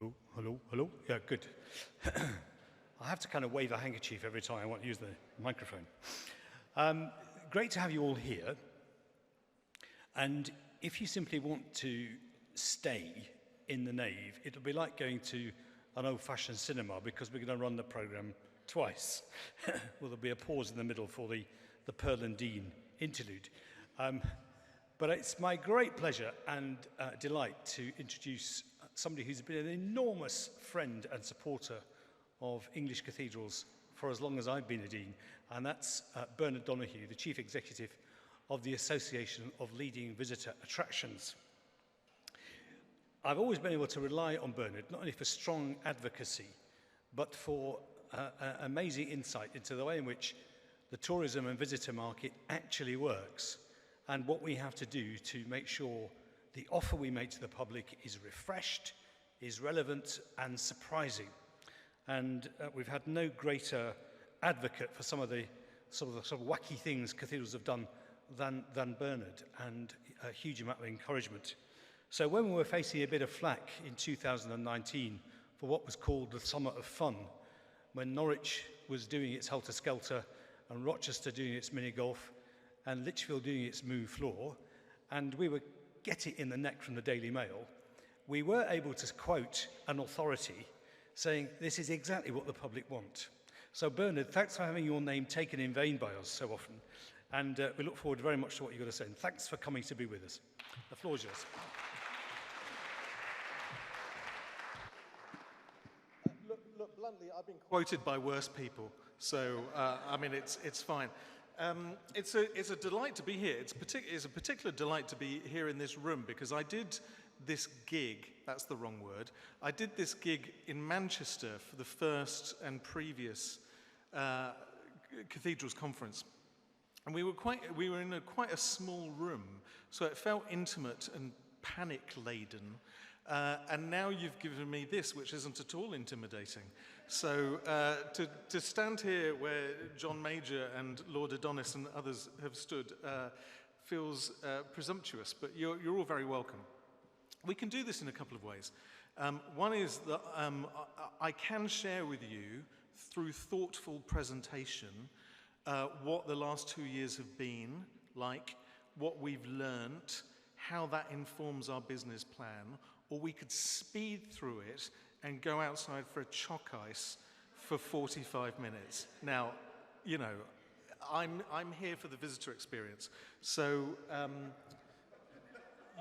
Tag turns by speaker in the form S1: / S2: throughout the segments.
S1: Oh, hello, hello. Yeah, good. I have to kind of wave a handkerchief every time I want to use the microphone. Great to have you all here. And if you simply want to stay in the nave, it'll be like going to an old-fashioned cinema because we're going to run the programme twice. Well, there'll be a pause in the middle for the Pearl and Dean interlude. But it's my great pleasure and delight to introduce somebody who's been an enormous friend and supporter of English cathedrals for as long as I've been a dean, and that's Bernard Donoghue, the Chief Executive of the Association of Leading Visitor Attractions. I've always been able to rely on Bernard, not only for strong advocacy, but for amazing insight into the way in which the tourism and visitor market actually works, and what we have to do to make sure the offer we make to the public is refreshed, is relevant and surprising. And we've had no greater advocate for some of the sort of wacky things cathedrals have done than Bernard, and a huge amount of encouragement. So when we were facing a bit of flack in 2019 for what was called the Summer of Fun, when Norwich was doing its helter-skelter and Rochester doing its mini-golf and Lichfield doing its move floor, and we were get it in the neck from the Daily Mail, we were able to quote an authority saying this is exactly what the public want. So Bernard, thanks for having your name taken in vain by us so often, and we look forward very much to what you've got to say. And thanks for coming to be with us. The floor is yours.
S2: Look, bluntly, I've been quoted by worse people, so I mean it's fine. It's a delight to be here. It's a particular delight to be here in this room because I did this gig, that's the wrong word, I did this gig in Manchester for the first and previous Cathedrals conference. And we were in quite a small room, so it felt intimate and panic-laden. And now you've given me this, which isn't at all intimidating. So to stand here where John Major and Lord Adonis and others have stood feels presumptuous, but you're all very welcome. We can do this in a couple of ways. One is that I can share with you, through thoughtful presentation, what the last 2 years have been like, what we've learnt, how that informs our business plan, or we could speed through it and go outside for a chalk ice for 45 minutes. Now, you know, I'm here for the visitor experience, so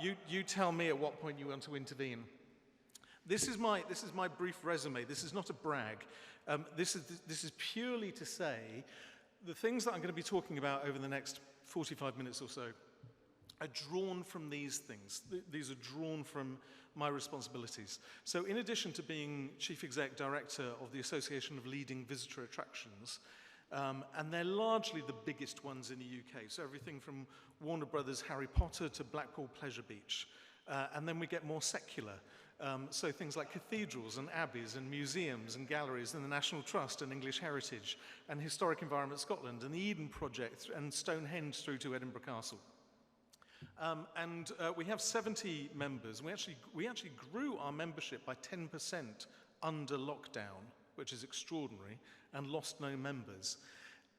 S2: you tell me at what point you want to intervene. This is my brief resume. This is not a brag. This is purely to say the things that I'm going to be talking about over the next 45 minutes or so are drawn from these things. These are drawn from my responsibilities. So in addition to being Chief Exec Director of the Association of Leading Visitor Attractions, and they're largely the biggest ones in the UK, so everything from Warner Brothers Harry Potter to Blackpool Pleasure Beach. And then we get more secular, so things like cathedrals and abbeys and museums and galleries and the National Trust and English Heritage and Historic Environment Scotland and the Eden Project and Stonehenge through to Edinburgh Castle. We have 70 members. We actually grew our membership by 10% under lockdown, which is extraordinary, and lost no members.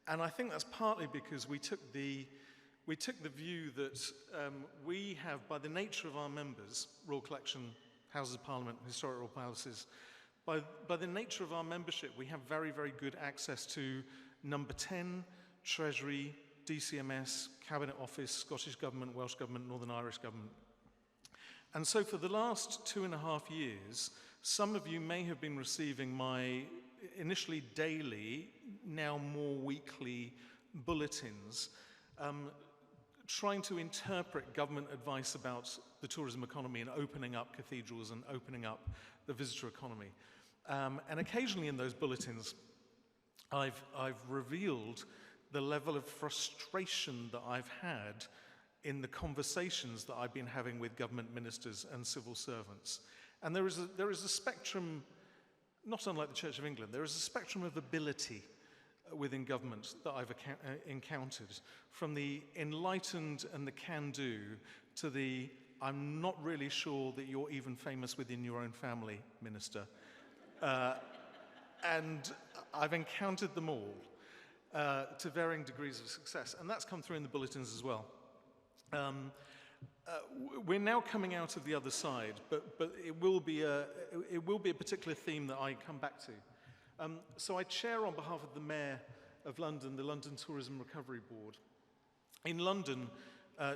S2: And I think that's partly because we took the view that we have, by the nature of our members, Royal Collection, Houses of Parliament, Historic Royal Palaces, by the nature of our membership, we have very, very good access to Number 10, Treasury, DCMS, Cabinet Office, Scottish Government, Welsh Government, Northern Irish Government. And so for the last 2.5 years, some of you may have been receiving my initially daily, now more weekly bulletins, trying to interpret government advice about the tourism economy and opening up cathedrals and opening up the visitor economy. And occasionally in those bulletins, I've revealed the level of frustration that I've had in the conversations that I've been having with government ministers and civil servants. And there is a spectrum, not unlike the Church of England, there is a spectrum of ability within government that I've encountered, from the enlightened and the can-do to the I'm not really sure that you're even famous within your own family, Minister. And I've encountered them all to varying degrees of success, and that's come through in the bulletins as well. We're now coming out of the other side, but it will be a particular theme that I come back to. So I chair on behalf of the Mayor of London, the London Tourism Recovery Board. In London,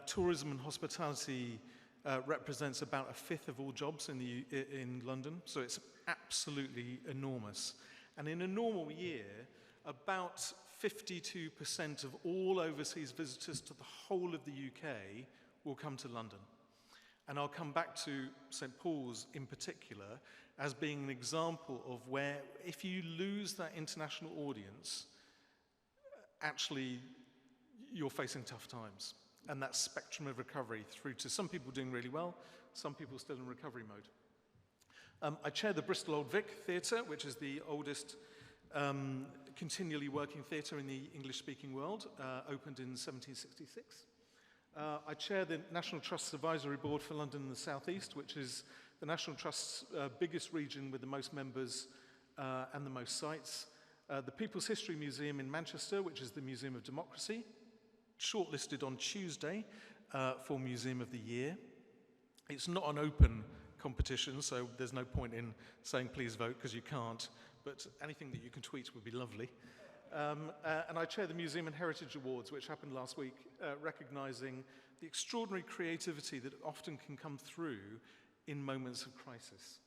S2: tourism and hospitality represents about a fifth of all jobs in London, so it's absolutely enormous. And in a normal year, about 52% of all overseas visitors to the whole of the UK will come to London. And I'll come back to St. Paul's in particular as being an example of where, if you lose that international audience, actually you're facing tough times. And that spectrum of recovery through to some people doing really well, some people still in recovery mode. I chair the Bristol Old Vic Theatre, which is the oldest continually working theatre in the English-speaking world, opened in 1766. I chair the National Trust's Advisory Board for London and the South East, which is the National Trust's biggest region with the most members and the most sites. The People's History Museum in Manchester, which is the Museum of Democracy, shortlisted on Tuesday for Museum of the Year. It's not an open competition, so there's no point in saying please vote, because you can't, but anything that you can tweet would be lovely. And I chair the Museum and Heritage Awards, which happened last week, recognising the extraordinary creativity that often can come through in moments of crisis.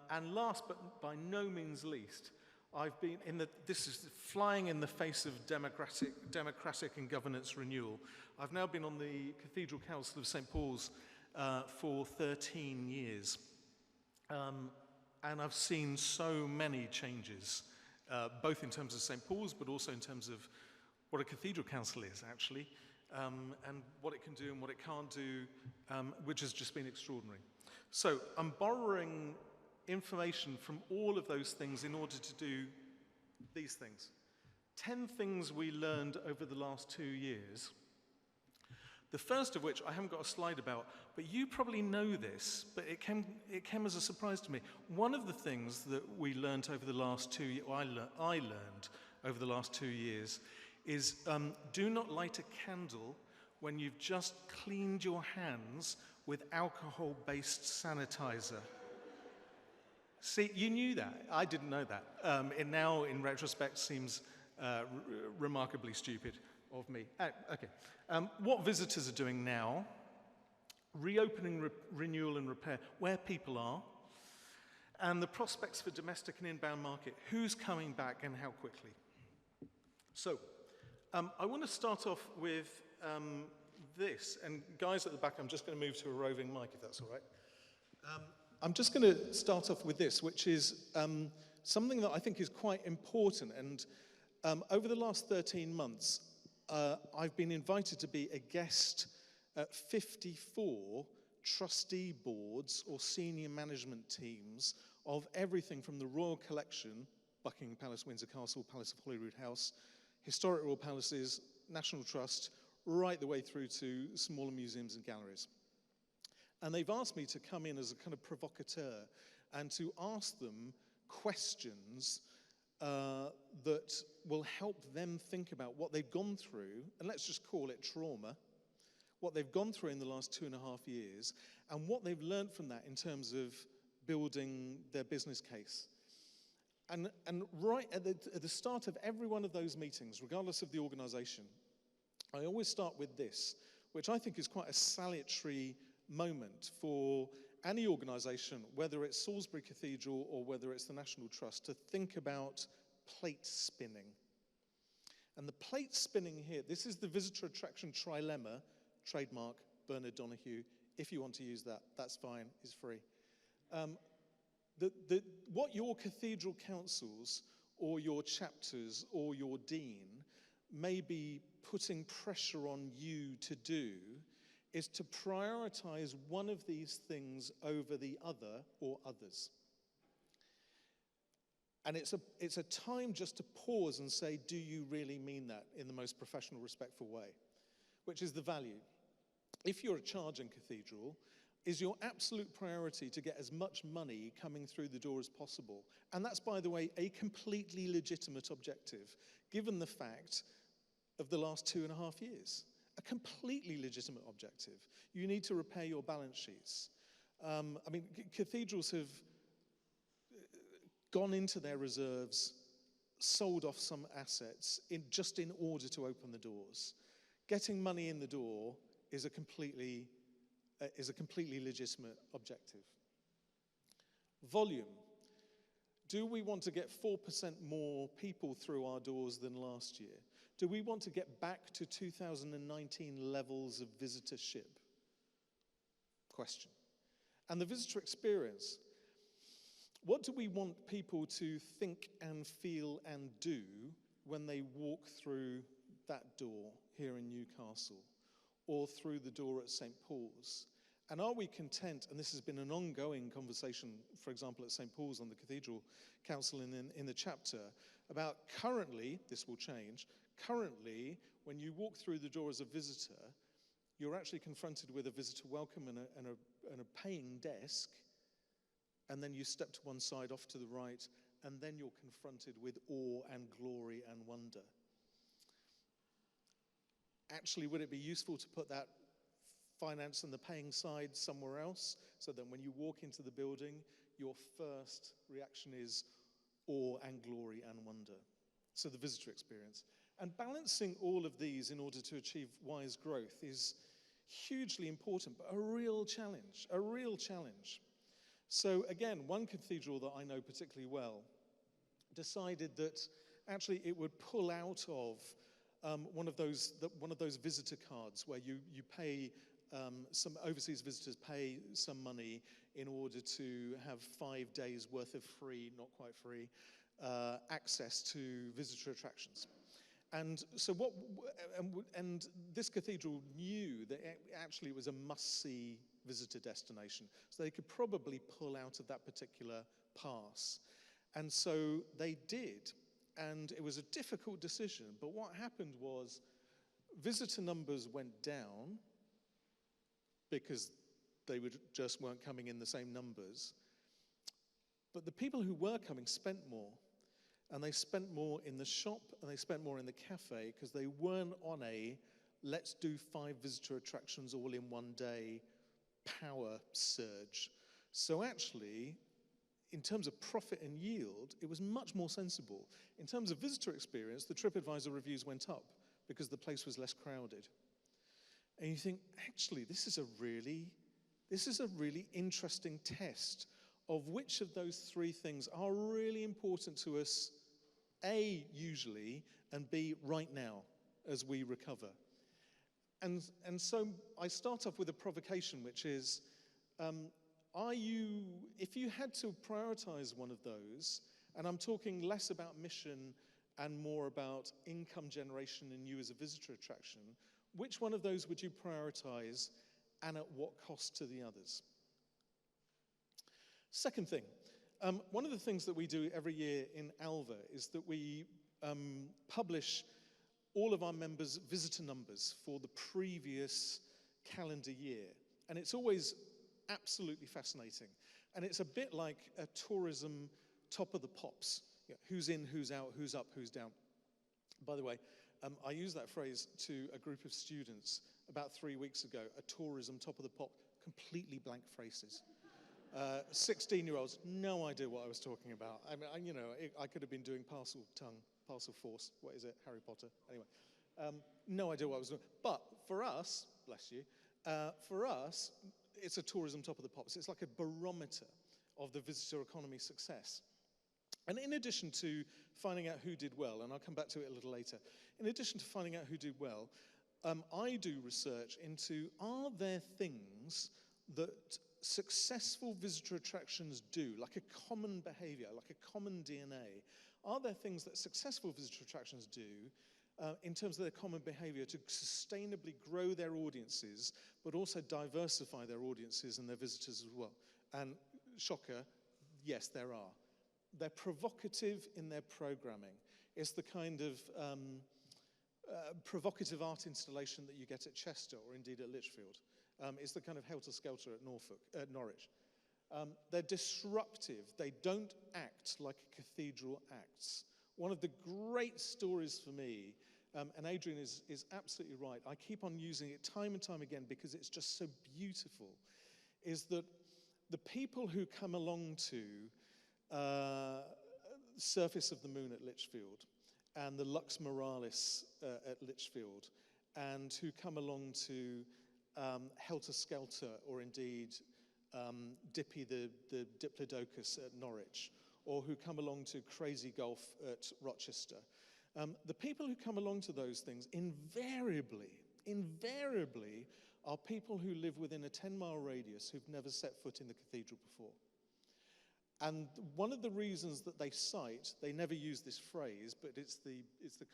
S2: And last but by no means least, I've been this is flying in the face of democratic and governance renewal. I've now been on the Cathedral Council of St. Paul's for 13 years. And I've seen so many changes, both in terms of St. Paul's, but also in terms of what a cathedral council is, actually, and what it can do and what it can't do, which has just been extraordinary. So I'm borrowing information from all of those things in order to do these things. 10 things we learned over the last 2 years. The first of which I haven't got a slide about, but you probably know this, but it came as a surprise to me. One of the things that we learned over the last 2 years, I learned over the last 2 years, is do not light a candle when you've just cleaned your hands with alcohol-based sanitizer. See, you knew that. I didn't know that. It now, in retrospect, seems remarkably stupid of me. Okay. What visitors are doing now, reopening, renewal and repair, where people are, and the prospects for domestic and inbound market, who's coming back and how quickly. So, I want to start off with this, and guys at the back, I'm just going to move to a roving mic, if that's all right. I'm just going to start off with this, which is something that I think is quite important, and over the last 13 months, I've been invited to be a guest at 54 trustee boards or senior management teams of everything from the Royal Collection, Buckingham Palace, Windsor Castle, Palace of Holyrood House, Historic Royal Palaces, National Trust, right the way through to smaller museums and galleries. And they've asked me to come in as a kind of provocateur and to ask them questions that will help them think about what they've gone through, and let's just call it trauma, what they've gone through in the last 2.5 years, and what they've learned from that in terms of building their business case. And right at the start of every one of those meetings, regardless of the organisation, I always start with this, which I think is quite a salutary moment for any organisation, whether it's Salisbury Cathedral or whether it's the National Trust, to think about plate spinning. And the plate spinning here, this is the visitor attraction trilemma, trademark, Bernard Donoghue. If you want to use that, that's fine, it's free. What your cathedral councils or your chapters or your dean may be putting pressure on you to do is to prioritize one of these things over the other or others. And it's a time just to pause and say, do you really mean that in the most professional, respectful way? Which is the value. if you're a charging cathedral, is your absolute priority to get as much money coming through the door as possible. And that's, by the way, a completely legitimate objective, given the fact of the last 2.5 years. A completely legitimate objective. You need to repair your balance sheets. Cathedrals have gone into their reserves, sold off some assets just in order to open the doors. Getting money in the door is a completely legitimate objective. Volume. Do we want to get 4% more people through our doors than last year? Do we want to get back to 2019 levels of visitorship? Question. And the visitor experience. What do we want people to think and feel and do when they walk through that door here in Newcastle or through the door at St. Paul's? And are we content, and this has been an ongoing conversation, for example, at St. Paul's on the Cathedral Council in the chapter, about currently, this will change, currently, when you walk through the door as a visitor, you're actually confronted with a visitor welcome and a paying desk, and then you step to one side off to the right, and then you're confronted with awe and glory and wonder. Actually, would it be useful to put that finance and the paying side somewhere else, so that when you walk into the building, your first reaction is awe and glory and wonder? So the visitor experience. And balancing all of these in order to achieve wise growth is hugely important, but a real challenge. So again, one cathedral that I know particularly well decided that actually it would pull out of one of those visitor cards where you pay, some overseas visitors pay some money in order to have 5 days worth of free, not quite free, access to visitor attractions. And so and this cathedral knew that it actually was a must-see visitor destination. So they could probably pull out of that particular pass. And so they did. And it was a difficult decision. But what happened was visitor numbers went down because they just weren't coming in the same numbers. But the people who were coming spent more. And they spent more in the shop and they spent more in the cafe because they weren't on a let's do 5 visitor attractions all in one day power surge. So actually, in terms of profit and yield, it was much more sensible. In terms of visitor experience, the TripAdvisor reviews went up because the place was less crowded. And you think, actually, this is a really interesting test of which of those 3 things are really important to us, A, usually, and B, right now, as we recover. And so I start off with a provocation, which is, if you had to prioritize one of those, and I'm talking less about mission and more about income generation and you as a visitor attraction, which one of those would you prioritize and at what cost to the others? Second thing, one of the things that we do every year in Alva is that we publish all of our members' visitor numbers for the previous calendar year. And it's always absolutely fascinating. And it's a bit like a tourism top of the pops. You know, who's in, who's out, who's up, who's down. By the way, I used that phrase to a group of students about 3 weeks ago, a tourism top of the pop, completely blank faces. 16-year-olds, no idea what I was talking about. I mean, I could have been doing parcel force. What is it? Harry Potter. Anyway, no idea what I was doing. But for us, bless you, for us, it's a tourism top of the pops. It's like a barometer of the visitor economy success. And in addition to finding out who did well, and I'll come back to it a little later, in addition to finding out who did well, I do research into, are there things that successful visitor attractions do, like a common behavior, like a common DNA? Are there things that successful visitor attractions do in terms of their common behavior to sustainably grow their audiences, but also diversify their audiences and their visitors as well? And shocker, yes, there are. They're provocative in their programming. It's the kind of provocative art installation that you get at Chester or indeed at Lichfield. It's the kind of helter-skelter at Norwich. They're disruptive. They don't act like a cathedral acts. One of the great stories for me, and Adrian is absolutely right, I keep on using it time and time again because it's just so beautiful, is that the people who come along to Surface of the Moon at Lichfield and the Lux Moralis at Lichfield, and who come along to Helter Skelter, or indeed Dippy the Diplodocus at Norwich, or who come along to Crazy Golf at Rochester. The people who come along to those things invariably are people who live within a 10-mile radius who've never set foot in the cathedral before. And one of the reasons that they cite, they never use this phrase, but it's the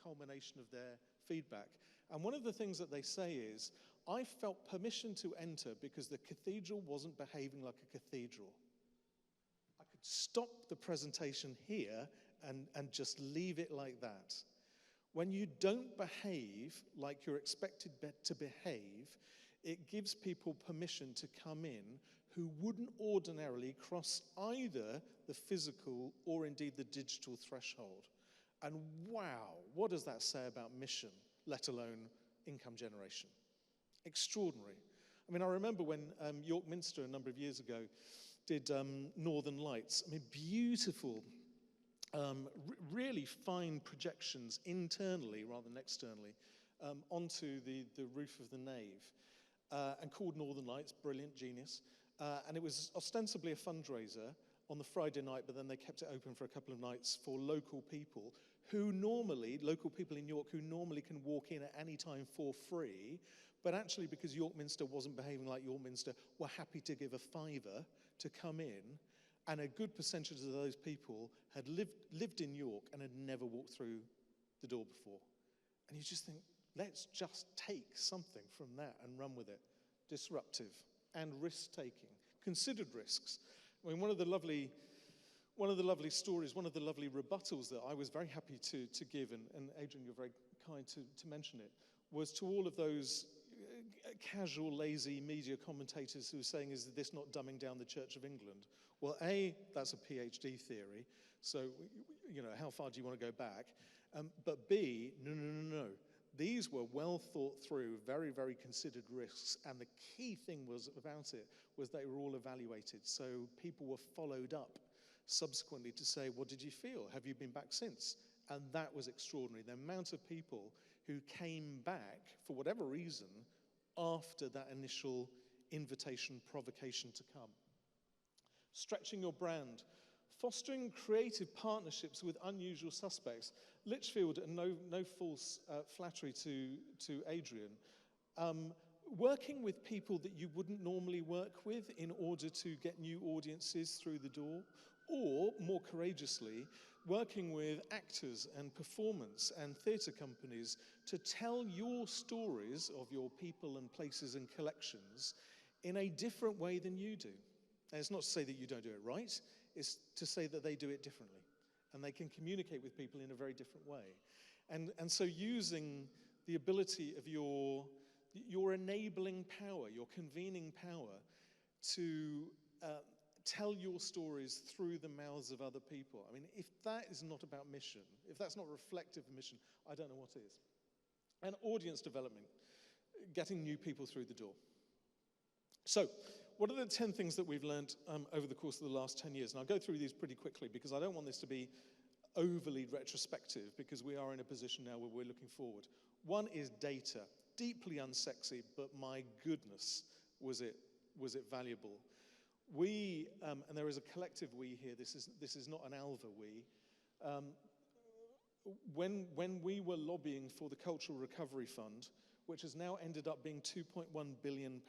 S2: culmination of their feedback. And one of the things that they say is, I felt permission to enter because the cathedral wasn't behaving like a cathedral. I could stop the presentation here and just leave it like that. When you don't behave like you're expected to behave, it gives people permission to come in who wouldn't ordinarily cross either the physical or indeed the digital threshold. And wow, what does that say about mission, let alone income generation? Extraordinary. I mean, I remember when York Minster a number of years ago did Northern Lights. I mean, beautiful, really fine projections internally rather than externally onto the roof of the nave, and called Northern Lights, brilliant, genius. And it was ostensibly a fundraiser on the Friday night, but then they kept it open for a couple of nights for local people local people in York who normally can walk in at any time for free, but actually because York Minster wasn't behaving like York Minster, were happy to give a £5 to come in, and a good percentage of those people had lived in York and had never walked through the door before. And you just think, let's just take something from that and run with it. Disruptive and risk-taking, considered risks. I mean, one of the lovely stories, one of the lovely rebuttals that I was very happy to give, and Adrian, you're very kind to mention it, was to all of those casual, lazy media commentators who were saying, is this not dumbing down the Church of England? Well, A, that's a PhD theory, so, you know, how far do you want to go back? But B, no. These were well thought through, very, very considered risks, and the key thing about it was they were all evaluated. So people were followed up subsequently to say, what did you feel? Have you been back since? And that was extraordinary. The amount of people who came back, for whatever reason, after that initial invitation, provocation to come. Stretching your brand. Fostering creative partnerships with unusual suspects. Lichfield, and no false flattery to Adrian, working with people that you wouldn't normally work with in order to get new audiences through the door, or, more courageously, working with actors and performance and theatre companies to tell your stories of your people and places and collections in a different way than you do. And it's not to say that you don't do it right, it's to say that they do it differently, and they can communicate with people in a very different way. And so using the ability of your enabling power, your convening power, to tell your stories through the mouths of other people. I mean, if that is not about mission, if that's not reflective of mission, I don't know what is. And audience development, getting new people through the door. So, what are the 10 things that we've learned over the course of the last 10 years? And I'll go through these pretty quickly because I don't want this to be overly retrospective, because we are in a position now where we're looking forward. One is data. Deeply unsexy, but my goodness, was it valuable. We, and there is a collective we here, this is not an Alva we, when we were lobbying for the Cultural Recovery Fund, which has now ended up being £2.1 billion,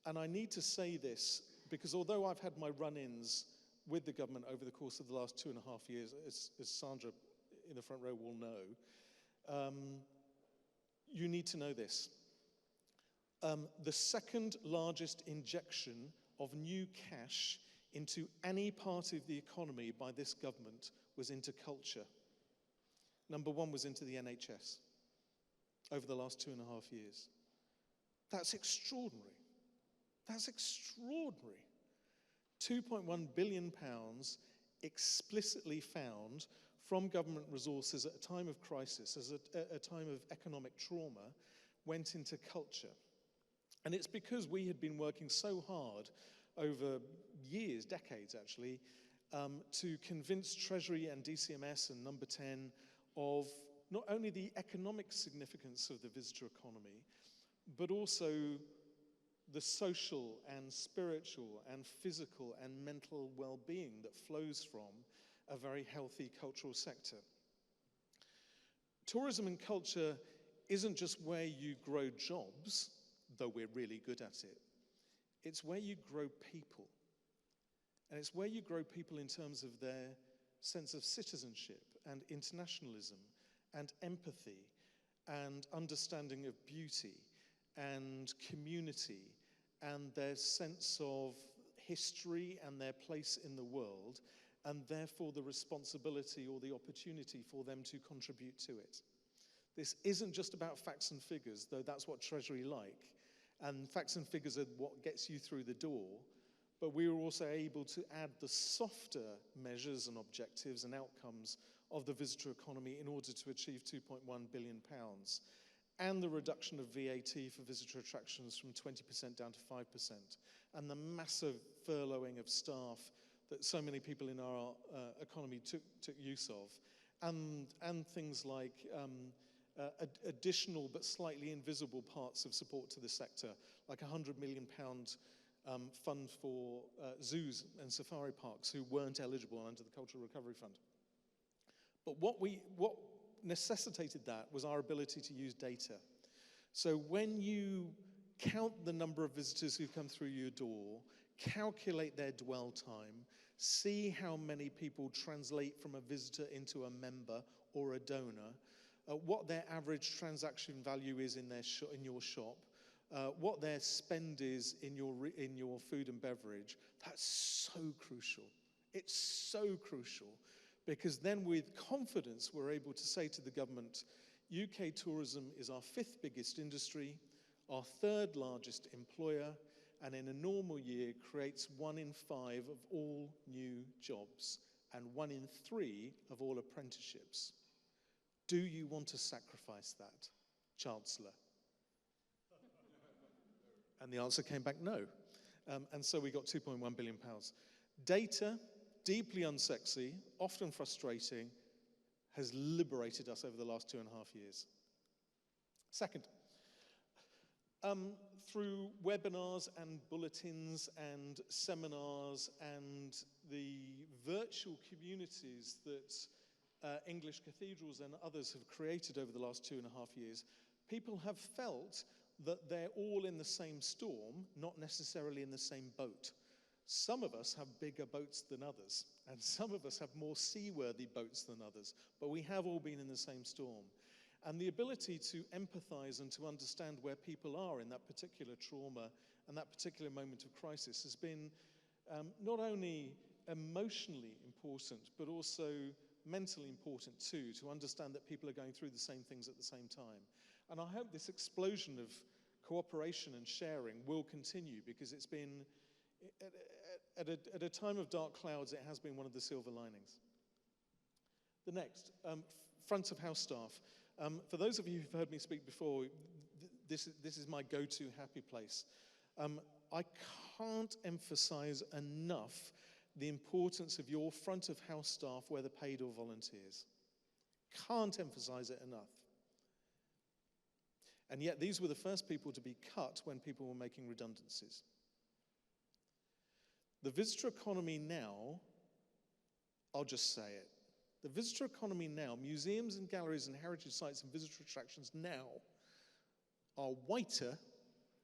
S2: and I need to say this, because although I've had my run-ins with the government over the course of the last 2.5 years, as Sandra in the front row will know, you need to know this. The second largest injection of new cash into any part of the economy by this government was into culture. Number one was into the NHS over the last 2.5 years. That's extraordinary. That's extraordinary. £2.1 billion explicitly found from government resources at a time of crisis, as a time of economic trauma, went into culture. And it's because we had been working so hard over years, decades actually, to convince Treasury and DCMS and Number 10 of not only the economic significance of the visitor economy, but also the social and spiritual and physical and mental well-being that flows from a very healthy cultural sector. Tourism and culture isn't just where you grow jobs, though we're really good at it. It's where you grow people. And it's where you grow people in terms of their sense of citizenship and internationalism and empathy and understanding of beauty and community and their sense of history and their place in the world, and therefore the responsibility or the opportunity for them to contribute to it. This isn't just about facts and figures, though that's what Treasury like, and facts and figures are what gets you through the door, but we were also able to add the softer measures and objectives and outcomes of the visitor economy in order to achieve £2.1 billion, and the reduction of VAT for visitor attractions from 20% down to 5%, and the massive furloughing of staff that so many people in our economy took use of, and things like additional but slightly invisible parts of support to the sector, like a £100 million fund for zoos and safari parks who weren't eligible under the Cultural Recovery Fund. But what necessitated that was our ability to use data. So when you count the number of visitors who come through your door, calculate their dwell time, see how many people translate from a visitor into a member or a donor, what their average transaction value is in your shop, what their spend is in your food and beverage, that's so crucial. It's so crucial, because then with confidence we're able to say to the government, UK tourism is our 5th biggest industry, our 3rd largest employer, and in a normal year creates 1 in 5 of all new jobs and 1 in 3 of all apprenticeships. Do you want to sacrifice that, Chancellor? And the answer came back no. And so we got £2.1 billion. Data, deeply unsexy, often frustrating, has liberated us over the last 2.5 years. Second, through webinars and bulletins and seminars and the virtual communities that English Cathedrals and others have created over the last 2.5 years, people have felt that they're all in the same storm, not necessarily in the same boat. Some of us have bigger boats than others, and some of us have more seaworthy boats than others, but we have all been in the same storm. And the ability to empathize and to understand where people are in that particular trauma and that particular moment of crisis has been not only emotionally important, but also mentally important too, to understand that people are going through the same things at the same time. And I hope this explosion of cooperation and sharing will continue, because it's been, at a time of dark clouds, it has been one of the silver linings. The next, front of house staff. For those of you who've heard me speak before, this is my go-to happy place. I can't emphasize enough the importance of your front of house staff, whether paid or volunteers. Can't emphasize it enough. And yet these were the first people to be cut when people were making redundancies. The visitor economy now, I'll just say it, the visitor economy now, museums and galleries and heritage sites and visitor attractions now are whiter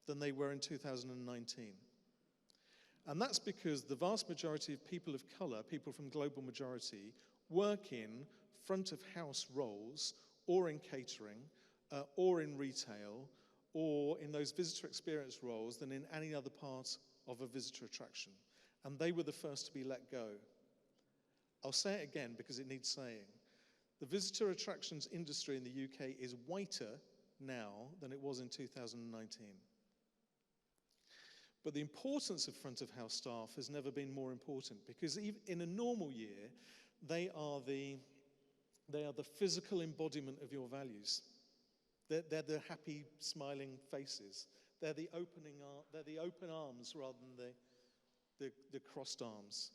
S2: than they were in 2019. And that's because the vast majority of people of colour, people from global majority, work in front of house roles or in catering or in retail or in those visitor experience roles than in any other part of a visitor attraction. And they were the first to be let go. I'll say it again because it needs saying. The visitor attractions industry in the UK is whiter now than it was in 2019. But the importance of front of house staff has never been more important, because even in a normal year, they are the physical embodiment of your values. They're the happy, smiling faces. They're the open arms rather than the crossed arms.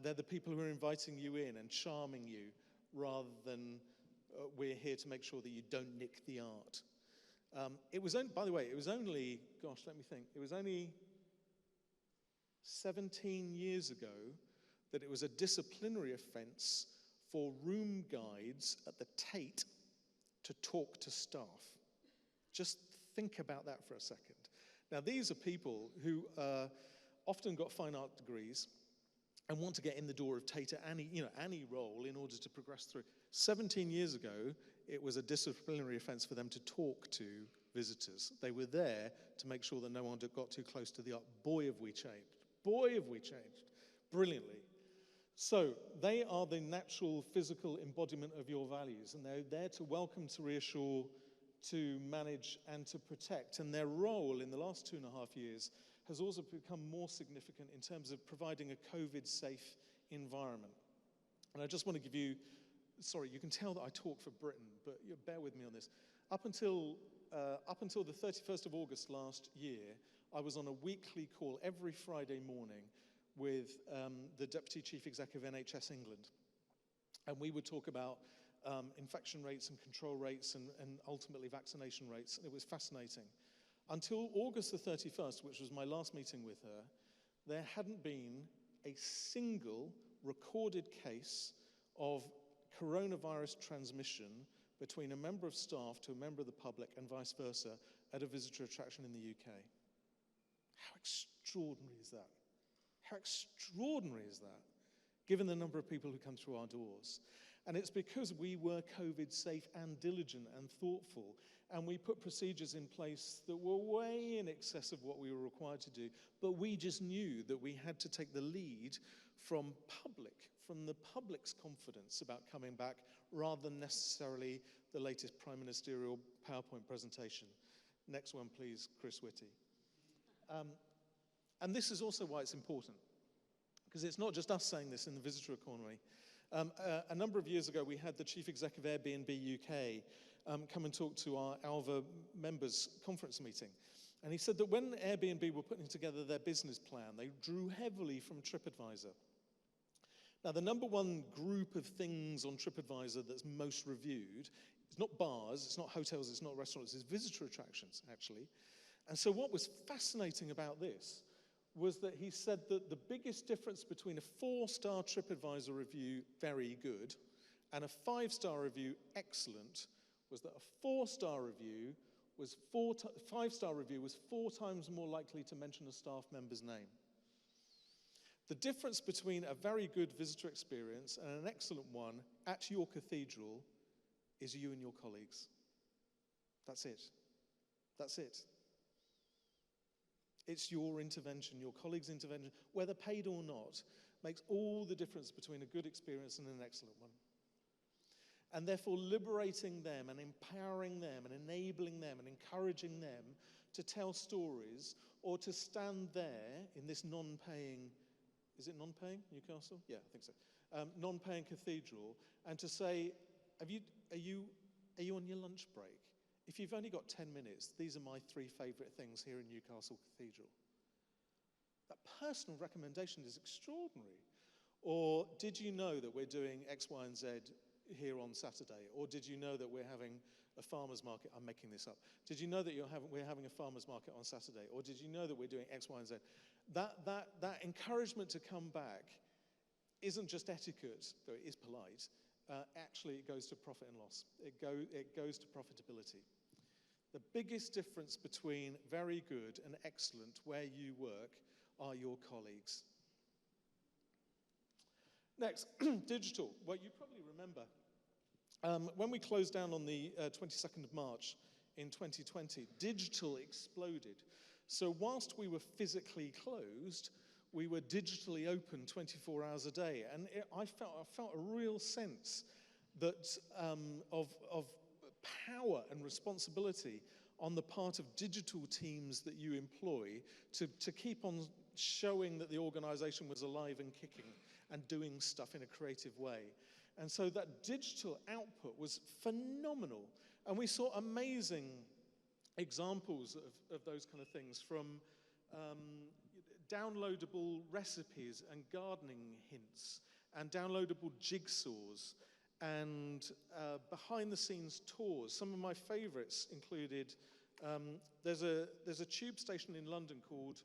S2: They're the people who are inviting you in and charming you rather than we're here to make sure that you don't nick the art. By the way, it was only 17 years ago that it was a disciplinary offence for room guides at the Tate to talk to staff. Just think about that for a second. Now, these are people who often got fine art degrees and want to get in the door of Tate at any role in order to progress through. 17 years ago, it was a disciplinary offence for them to talk to visitors. They were there to make sure that no one got too close to the art. Boy, have we changed. Boy, have we changed. Brilliantly. So they are the natural physical embodiment of your values, and they're there to welcome, to reassure, to manage, and to protect. And their role in the last 2.5 years has also become more significant in terms of providing a COVID-safe environment. And I just want to give you, sorry, you can tell that I talk for Britain, but bear with me on this. Up until the 31st of August last year, I was on a weekly call every Friday morning with the Deputy Chief Executive of NHS England. And we would talk about infection rates and control rates and ultimately vaccination rates. It was fascinating. Until August the 31st, which was my last meeting with her, there hadn't been a single recorded case of coronavirus transmission between a member of staff to a member of the public and vice versa at a visitor attraction in the UK. How extraordinary is that? How extraordinary is that, given the number of people who come through our doors? And it's because we were COVID safe and diligent and thoughtful, and we put procedures in place that were way in excess of what we were required to do, but we just knew that we had to take the lead from the public's confidence about coming back, rather than necessarily the latest prime ministerial PowerPoint presentation. Next one, please, Chris Whitty. And this is also why it's important, because it's not just us saying this in the visitor economy. A number of years ago, we had the Chief Executive of Airbnb UK come and talk to our Alva members' conference meeting. And he said that when Airbnb were putting together their business plan, they drew heavily from TripAdvisor. Now, the number one group of things on TripAdvisor that's most reviewed is not bars, it's not hotels, it's not restaurants, it's visitor attractions, actually. And so what was fascinating about this was that he said that the biggest difference between a 4-star TripAdvisor review, very good, and a 5-star review, excellent, was that a 4-star review was 5-star review was 4 times more likely to mention a staff member's name. The difference between a very good visitor experience and an excellent one at your cathedral is you and your colleagues. That's it. That's it. It's your intervention, your colleagues' intervention, whether paid or not, makes all the difference between a good experience and an excellent one. And therefore liberating them and empowering them and enabling them and encouraging them to tell stories or to stand there in this non-paying, is it non-paying, Newcastle? Yeah, I think so. Non-paying cathedral, and to say, are you on your lunch break? If you've only got 10 minutes, these are my 3 favourite things here in Newcastle Cathedral. That personal recommendation is extraordinary. Or did you know that we're doing X, Y, and Z here on Saturday? Or did you know that we're having a farmer's market? I'm making this up. Did you know that we're having a farmer's market on Saturday? Or did you know that we're doing X, Y, and Z? That encouragement to come back isn't just etiquette, though it is polite. Actually, it goes to profit and loss. It goes to profitability. The biggest difference between very good and excellent where you work are your colleagues. Next, digital. Well, you probably remember when we closed down on the 22nd of March in 2020, digital exploded. So whilst we were physically closed, we were digitally open 24 hours a day. And I felt a real sense that of power and responsibility on the part of digital teams that you employ to keep on showing that the organization was alive and kicking and doing stuff in a creative way. And so that digital output was phenomenal. And we saw amazing examples of those kind of things, from downloadable recipes and gardening hints and downloadable jigsaws and behind-the-scenes tours. Some of my favorites included, there's a tube station in London called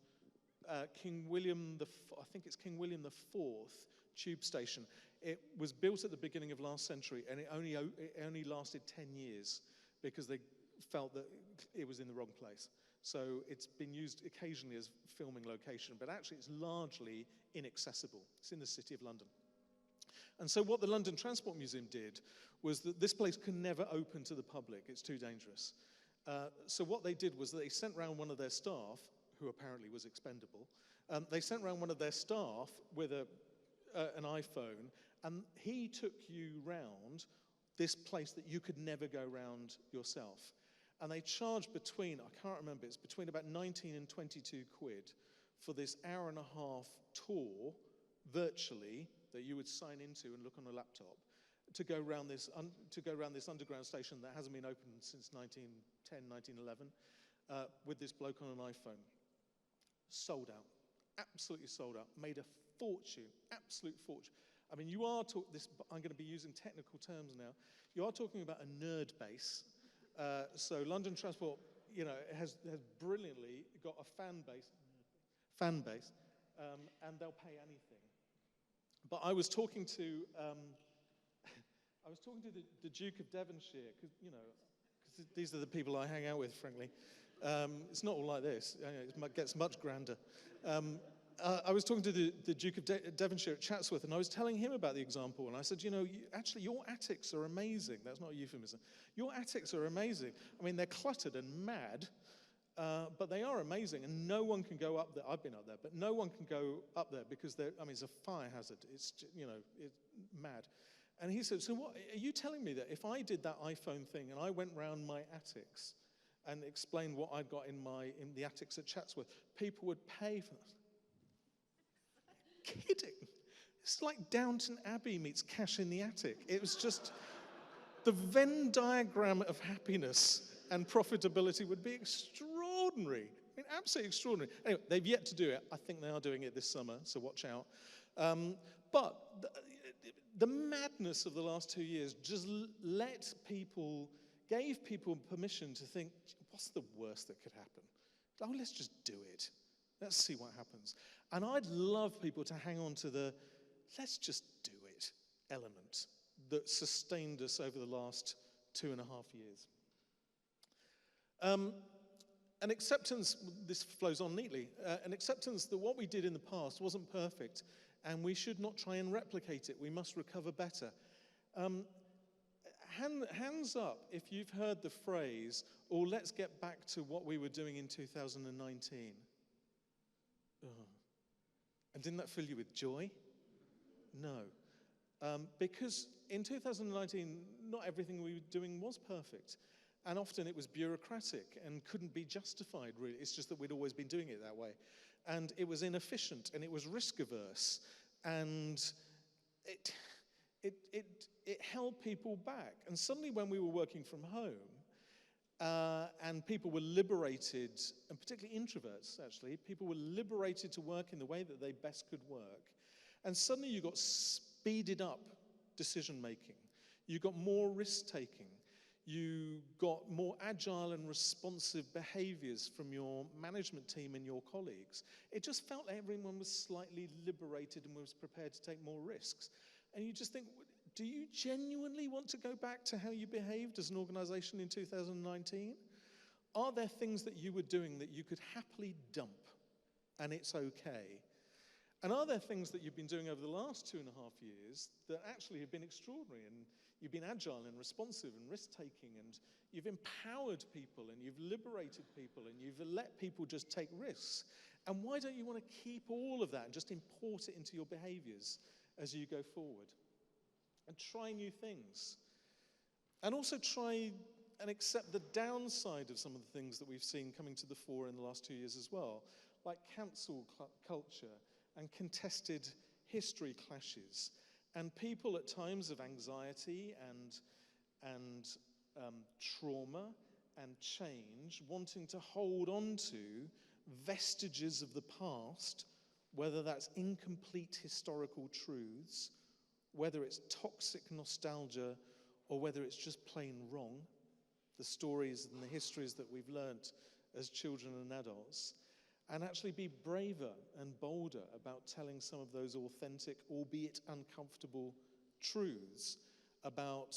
S2: King William I think it's King William IV tube station. It was built at the beginning of last century, and it only lasted 10 years because they felt that it was in the wrong place. So it's been used occasionally as filming location, but actually it's largely inaccessible. It's in the City of London. And so what the London Transport Museum did was that this place can never open to the public. It's too dangerous. So what they did was they sent round one of their staff, who apparently was expendable. They sent round one of their staff with an iPhone, and he took you round this place that you could never go round yourself. And they charged between, I can't remember, it's between about 19 and 22 quid for this hour-and-a-half tour, virtually, that you would sign into and look on a laptop, to go around this underground station that hasn't been opened since 1910, 1911, with this bloke on an iPhone. Sold out, absolutely sold out, made a fortune, absolute fortune. I mean, I'm going to be using technical terms now. You are talking about a nerd base. So London Transport, has brilliantly got a fan base, and they'll pay anything. But I was talking to the Duke of Devonshire, because these are the people I hang out with, frankly. It's not all like this. It gets much grander. I was talking to the Duke of Devonshire at Chatsworth, and I was telling him about the example, and I said, actually, your attics are amazing. That's not a euphemism. Your attics are amazing. I mean, they're cluttered and mad, but they are amazing, and no one can go up there. I've been up there, but no one can go up there because it's a fire hazard. It's, it's mad. And he said, so what, are you telling me that if I did that iPhone thing and I went round my attics and explained what I'd got in the attics at Chatsworth, people would pay for that? Kidding. It's like Downton Abbey meets Cash in the Attic. It was just, the Venn diagram of happiness and profitability would be extraordinary. I mean, absolutely extraordinary. Anyway, they've yet to do it. I think they are doing it this summer, so watch out. But the madness of the last 2 years just gave people permission to think, what's the worst that could happen? Oh, let's just do it. Let's see what happens. And I'd love people to hang on to the let's just do it element that sustained us over the last 2.5 years. An acceptance, this flows on neatly, an acceptance that what we did in the past wasn't perfect and we should not try and replicate it. We must recover better. Hands up if you've heard the phrase, or let's get back to what we were doing in 2019. And didn't that fill you with joy? No. Because in 2019, not everything we were doing was perfect. And often it was bureaucratic and couldn't be justified, really. It's just that we'd always been doing it that way. And it was inefficient, and it was risk-averse. And it held people back. And suddenly when we were working from home, and people were liberated, and particularly introverts, actually, people were liberated to work in the way that they best could work. And suddenly you got speeded up decision-making. You got more risk-taking. You got more agile and responsive behaviors from your management team and your colleagues. It just felt like everyone was slightly liberated and was prepared to take more risks. And you just think, do you genuinely want to go back to how you behaved as an organization in 2019? Are there things that you were doing that you could happily dump and it's okay? And are there things that you've been doing over the last 2.5 years that actually have been extraordinary, and you've been agile and responsive and risk-taking, and you've empowered people and you've liberated people and you've let people just take risks? And why don't you want to keep all of that and just import it into your behaviors as you go forward? And try new things. And also try and accept the downside of some of the things that we've seen coming to the fore in the last 2 years as well, like cancel culture and contested history clashes, and people at times of anxiety and trauma and change wanting to hold on to vestiges of the past, whether that's incomplete historical truths, whether it's toxic nostalgia, or whether it's just plain wrong, the stories and the histories that we've learnt as children and adults, and actually be braver and bolder about telling some of those authentic, albeit uncomfortable, truths about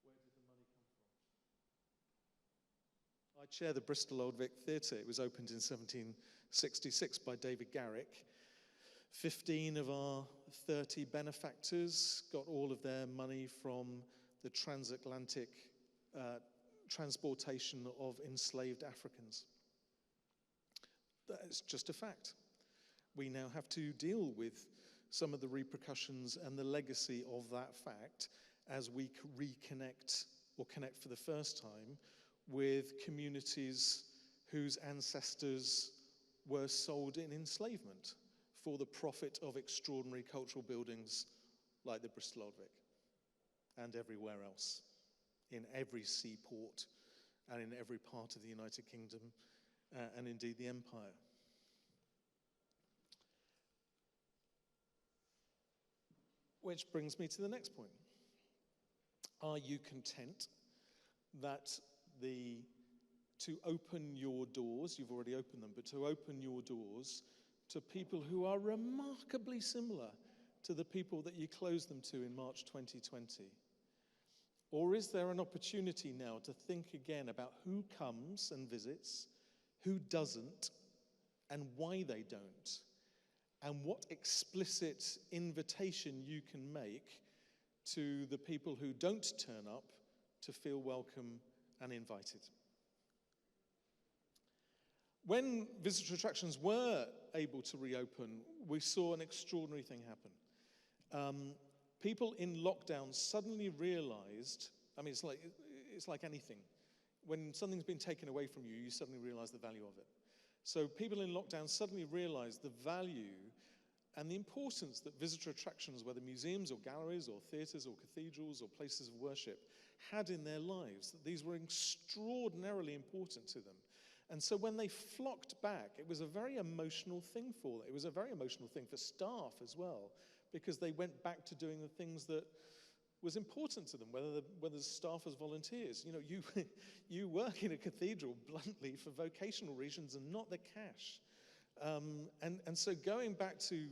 S2: where did the money come from? I chair the Bristol Old Vic Theatre. It was opened in 1766 by David Garrick. 15 of our 30 benefactors got all of their money from the transatlantic transportation of enslaved Africans. That's just a fact. We now have to deal with some of the repercussions and the legacy of that fact as we reconnect or connect for the first time with communities whose ancestors were sold in enslavement for the profit of extraordinary cultural buildings like the Bristol Old Vic and everywhere else, in every seaport and in every part of the United Kingdom and indeed the Empire. Which brings me to the next point. Are you content that to open your doors, you've already opened them, but to open your doors to people who are remarkably similar to the people that you closed them to in March 2020? Or is there an opportunity now to think again about who comes and visits, who doesn't, and why they don't, and what explicit invitation you can make to the people who don't turn up to feel welcome and invited? When visitor attractions were able to reopen, we saw an extraordinary thing happen. People in lockdown suddenly realized, I mean, it's like anything. When something's been taken away from you, you suddenly realize the value of it. So people in lockdown suddenly realized the value and the importance that visitor attractions, whether museums or galleries or theatres or cathedrals or places of worship, had in their lives, that these were extraordinarily important to them. And so when they flocked back, it was a very emotional thing for them. It was a very emotional thing for staff as well, because they went back to doing the things that was important to them, whether staff as volunteers. You know, you work in a cathedral, bluntly, for vocational reasons and not the cash. And so going back to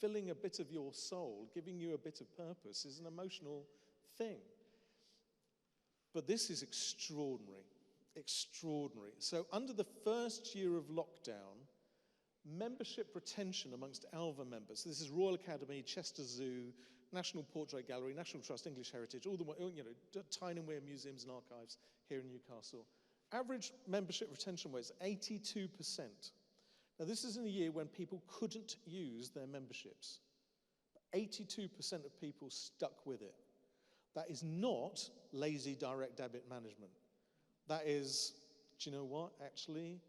S2: filling a bit of your soul, giving you a bit of purpose, is an emotional thing. But this is extraordinary. Extraordinary. So under the first year of lockdown, membership retention amongst ALVA members, so this is Royal Academy, Chester Zoo, National Portrait Gallery, National Trust, English Heritage, all the, Tyne and Wear Museums and Archives here in Newcastle. Average membership retention rate is 82%. Now this is in a year when people couldn't use their memberships. 82% of people stuck with it. That is not lazy direct debit management. That is, do you know what, actually,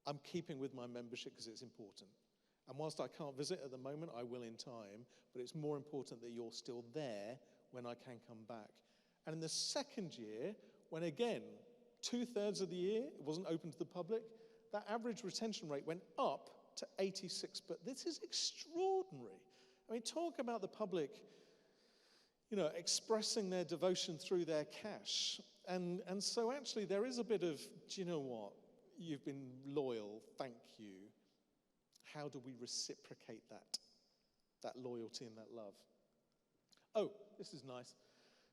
S2: I'm keeping with my membership because it's important. And whilst I can't visit at the moment, I will in time, but it's more important that you're still there when I can come back. And in the second year, when again, 2/3 of the year, it wasn't open to the public, that average retention rate went up to 86%. But this is extraordinary. I mean, talk about the public, expressing their devotion through their cash. And so actually there is a bit of, do you know what? You've been loyal, thank you. How do we reciprocate that loyalty and that love? Oh, this is nice.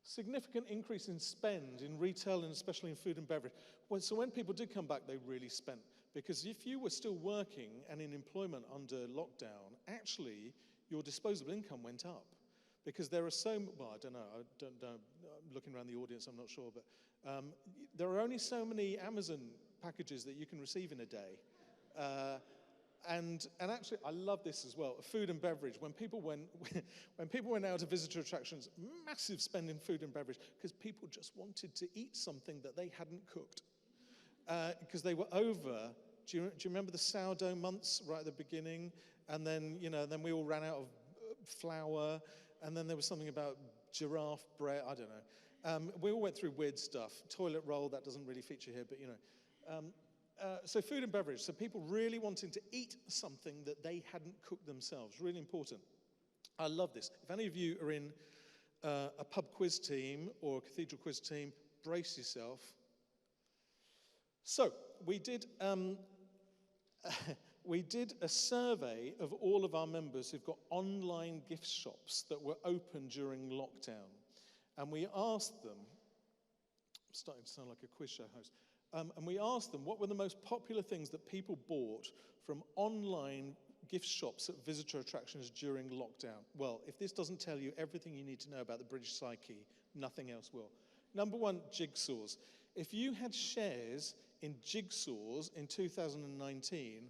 S2: Significant increase in spend in retail and especially in food and beverage. Well, so when people did come back, they really spent. Because if you were still working and in employment under lockdown, actually your disposable income went up. Because there are I don't know, I'm looking around the audience, I'm not sure, but there are only so many Amazon packages that you can receive in a day. and actually, I love this as well. Food and beverage. When people went out to visitor attractions, massive spend in food and beverage because people just wanted to eat something that they hadn't cooked because they were over. Do you remember the sourdough months right at the beginning? And then then we all ran out of flour, and then there was something about giraffe bread. I don't know. We all went through weird stuff. Toilet roll, that doesn't really feature here, but so food and beverage, so people really wanting to eat something that they hadn't cooked themselves, really important. I love this. If any of you are in a pub quiz team or a cathedral quiz team, brace yourself. So we did a survey of all of our members who've got online gift shops that were open during lockdown. And we asked them, I'm starting to sound like a quiz show host, and we asked them what were the most popular things that people bought from online gift shops at visitor attractions during lockdown. Well, if this doesn't tell you everything you need to know about the British psyche, nothing else will. Number one, jigsaws. If you had shares in jigsaws in 2019,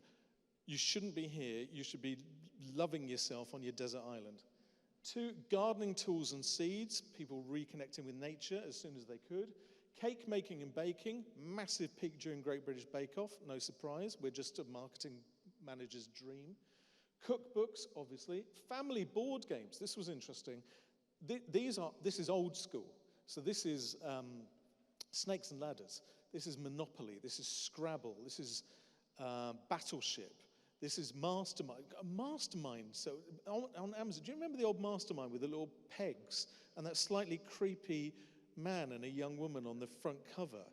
S2: you shouldn't be here. You should be loving yourself on your desert island. Two, gardening tools and seeds, people reconnecting with nature as soon as they could. Cake making and baking, massive peak during Great British Bake Off, no surprise, we're just a marketing manager's dream. Cookbooks, obviously. Family board games, this was interesting. This is old school. So this is Snakes and Ladders, this is Monopoly, this is Scrabble, this is Battleship, this is Mastermind. Mastermind, so on Amazon, do you remember the old Mastermind with the little pegs and that slightly creepy man and a young woman on the front cover?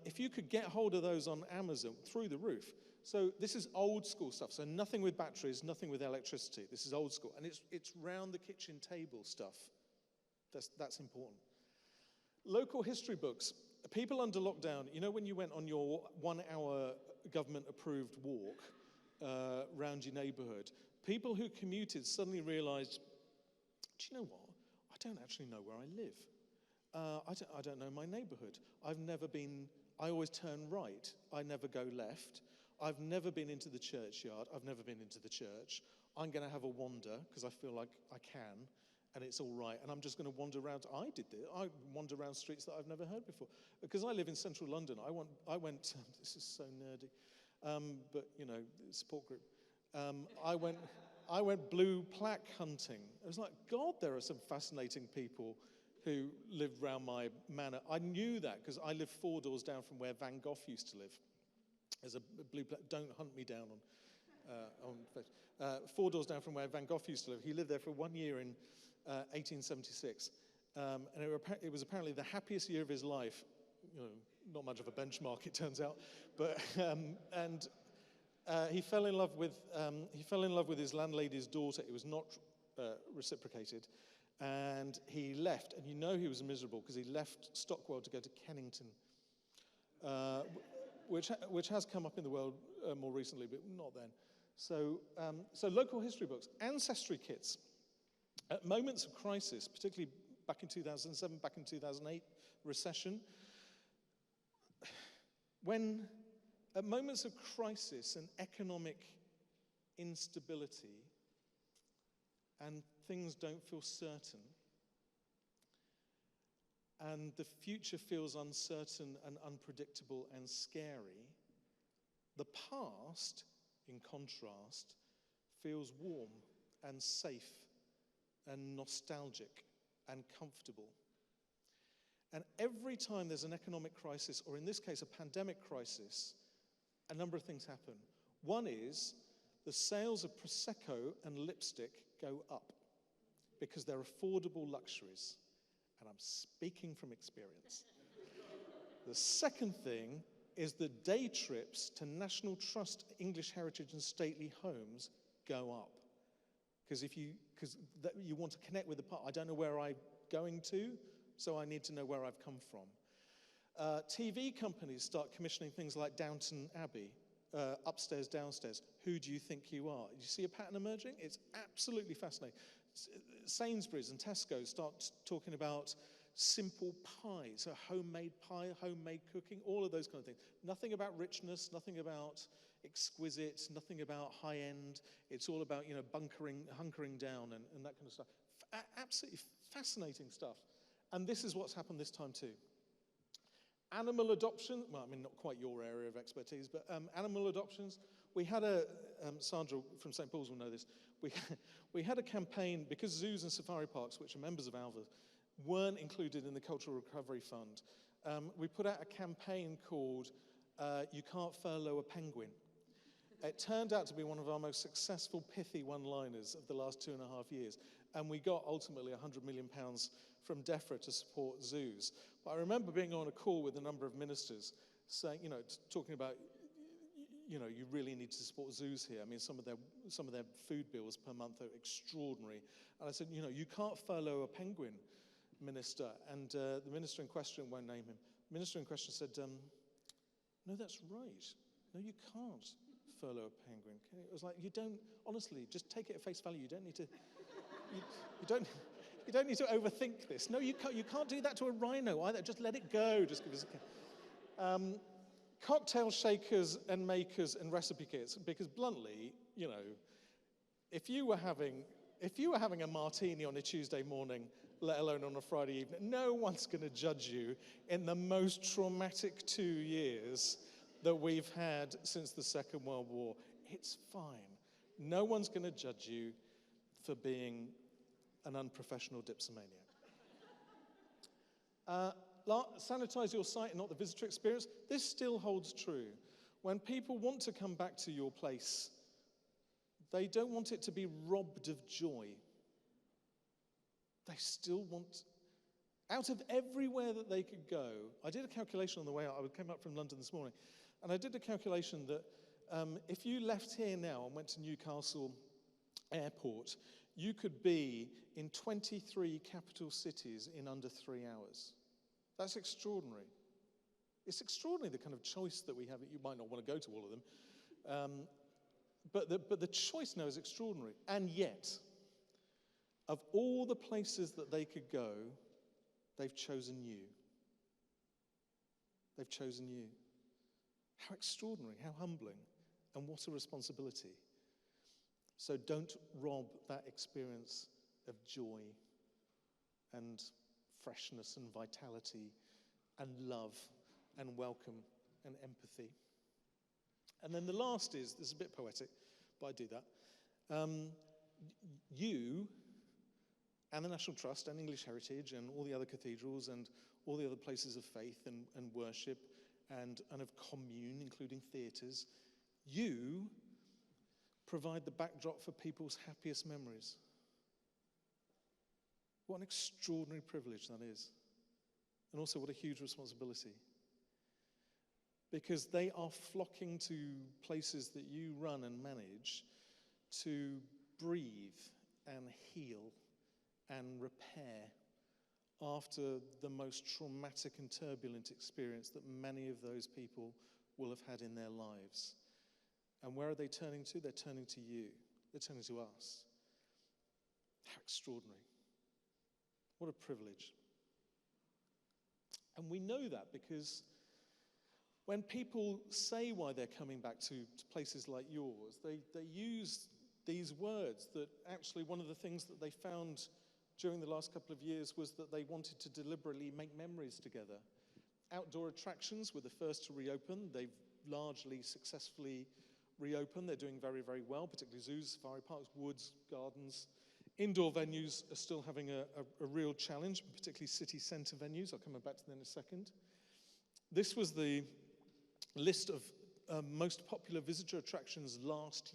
S2: If you could get hold of those on Amazon, through the roof. So this is old school stuff. So nothing with batteries, nothing with electricity. This is old school. And it's round the kitchen table stuff. That's important. Local history books. People under lockdown, when you went on your 1 hour government-approved walk around your neighborhood, people who commuted suddenly realized, do you know what? I don't actually know where I live. I don't know my neighborhood. I always turn right. I never go left. I've never been into the churchyard. I've never been into the church. I'm going to have a wander because I feel like I can, and it's all right. And I'm just going to wander around. I did this. I wander around streets that I've never heard before. Because I live in central London, I went this is so nerdy, but, support group. I went blue plaque hunting. It was like, God, there are some fascinating people who lived round my manor. I knew that because I lived 4 doors down from where Van Gogh used to live. There's a blue plaque. Don't hunt me down on 4 doors down from where Van Gogh used to live. He lived there for 1 year in 1876. And it was apparently the happiest year of his life. Not much of a benchmark, it turns out. But he fell in love with his landlady's daughter. It was not reciprocated. And he left, and he was miserable because he left Stockwell to go to Kennington, which has come up in the world more recently, but not then. So local history books, ancestry kits. At moments of crisis, particularly back in 2007, back in 2008, recession, at moments of crisis and economic instability, and things don't feel certain, and the future feels uncertain and unpredictable and scary, the past, in contrast, feels warm and safe and nostalgic and comfortable. And every time there's an economic crisis, or in this case a pandemic crisis, a number of things happen. One is the sales of Prosecco and lipstick go up because they're affordable luxuries. And I'm speaking from experience. The second thing is the day trips to National Trust, English Heritage and Stately Homes go up. Because you want to connect with the part. I don't know where I'm going to, so I need to know where I've come from. TV companies start commissioning things like Downton Abbey, upstairs, downstairs. Who do you think you are? You see a pattern emerging? It's absolutely fascinating. Sainsbury's and Tesco start talking about simple pies, so homemade pie, homemade cooking, all of those kind of things. Nothing about richness, nothing about exquisite, nothing about high end. It's all about, hunkering down and that kind of stuff. Absolutely fascinating stuff. And this is what's happened this time too. Animal adoption, well, I mean, not quite your area of expertise, but animal adoptions. We had Sandra from St. Paul's will know this, we had a campaign, because zoos and safari parks, which are members of ALVA, weren't included in the Cultural Recovery Fund. We put out a campaign called You Can't Furlough a Penguin. It turned out to be one of our most successful, pithy one-liners of the last 2.5 years. And we got ultimately £100 million from DEFRA to support zoos. But I remember being on a call with a number of ministers saying, talking about, you really need to support zoos here. I mean, some of their food bills per month are extraordinary. And I said, you can't furlough a penguin, minister. And the minister in question, won't name him, the minister in question said, no, that's right. No, you can't furlough a penguin. It was like, you don't, honestly, just take it at face value. You don't need to, you don't need to overthink this. No, you can't do that to a rhino either. Just let it go. Just give us a cocktail shakers and makers and recipe kits, because bluntly, if you were having a martini on a Tuesday morning, let alone on a Friday evening, no one's going to judge you in the most traumatic 2 years that we've had since the Second World War. It's fine. No one's going to judge you for being an unprofessional dipsomaniac. Sanitize your site and not the visitor experience. This still holds true. When people want to come back to your place, they don't want it to be robbed of joy. They still want, out of everywhere that they could go, I did a calculation on the way out. I came up from London this morning, and I did a calculation that if you left here now and went to Newcastle Airport, you could be in 23 capital cities in under 3 hours. That's extraordinary. It's extraordinary, the kind of choice that we have. You might not want to go to all of them, but the choice now is extraordinary. And yet, of all the places that they could go, they've chosen you. They've chosen you. How extraordinary, how humbling, and what a responsibility. So don't rob that experience of joy and freshness and vitality and love and welcome and empathy. And then the last is, this is a bit poetic, but I do that. You and the National Trust and English Heritage and all the other cathedrals and all the other places of faith and worship and of commune, including theatres, you provide the backdrop for people's happiest memories. What an extraordinary privilege that is. And also what a huge responsibility. Because they are flocking to places that you run and manage to breathe and heal and repair after the most traumatic and turbulent experience that many of those people will have had in their lives. And where are they turning to? They're turning to you. They're turning to us. How extraordinary. What a privilege. And we know that because when people say why they're coming back to places like yours, they use these words that actually one of the things that they found during the last couple of years was that they wanted to deliberately make memories together. Outdoor attractions were the first to reopen. They've largely successfully reopened. They're doing very, very well, particularly zoos, safari parks, woods, gardens. Indoor venues are still having a real challenge, particularly city centre venues. I'll come back to that in a second. This was the list of most popular visitor attractions last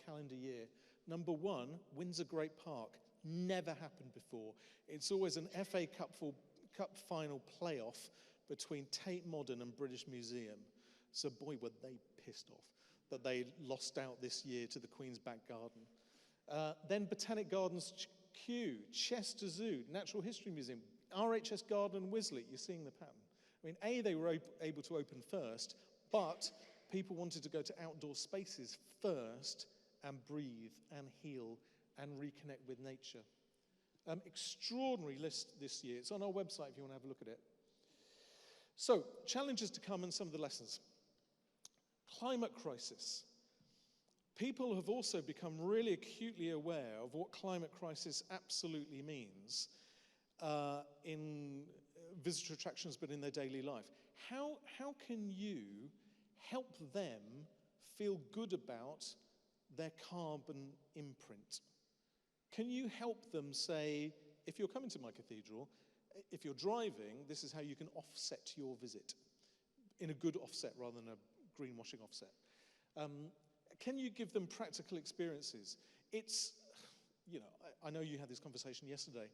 S2: calendar year. Number 1, Windsor Great Park. Never happened before. It's always an FA Cup final playoff between Tate Modern and British Museum. So boy, were they pissed off that they lost out this year to the Queen's Back Garden. Then Botanic Gardens Kew, Chester Zoo, Natural History Museum, RHS Garden Wisley. You're seeing the pattern. I mean, they were able to open first, but people wanted to go to outdoor spaces first and breathe and heal and reconnect with nature. Extraordinary list this year. It's on our website if you want to have a look at it. So, challenges to come and some of the lessons. Climate crisis. People have also become really acutely aware of what climate crisis absolutely means in visitor attractions, but in their daily life. How can you help them feel good about their carbon imprint? Can you help them say, if you're coming to my cathedral, if you're driving, this is how you can offset your visit, in a good offset rather than a greenwashing offset. Can you give them practical experiences? It's, I know you had this conversation yesterday.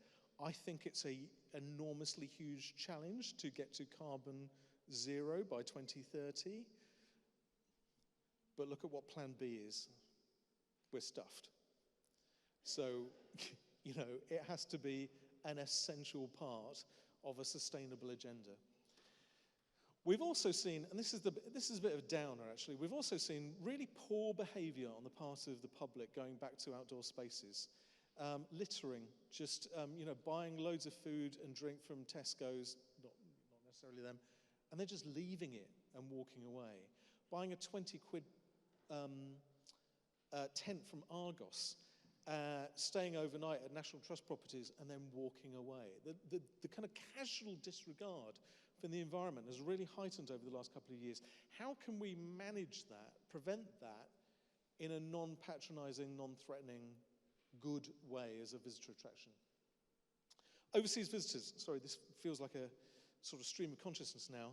S2: I think it's an enormously huge challenge to get to carbon zero by 2030. But look at what Plan B is. We're stuffed. So, it has to be an essential part of a sustainable agenda. We've also seen, and this is a bit of a downer actually, we've also seen really poor behaviour on the part of the public going back to outdoor spaces. Littering, just buying loads of food and drink from Tesco's, not necessarily them, and they're just leaving it and walking away. Buying a 20 quid tent from Argos, staying overnight at National Trust properties and then walking away. The kind of casual disregard for the environment has really heightened over the last couple of years. How can we manage that, prevent that, in a non-patronising, non-threatening, good way as a visitor attraction? Overseas visitors, sorry, this feels like a sort of stream of consciousness now.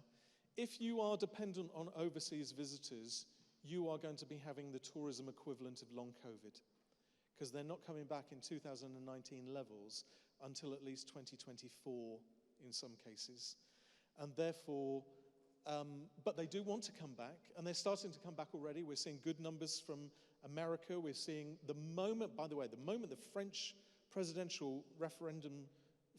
S2: If you are dependent on overseas visitors, you are going to be having the tourism equivalent of long COVID, because they're not coming back in 2019 levels until at least 2024 in some cases. And therefore, but they do want to come back, and they're starting to come back already. We're seeing good numbers from America. We're seeing by the way, the moment the French presidential referendum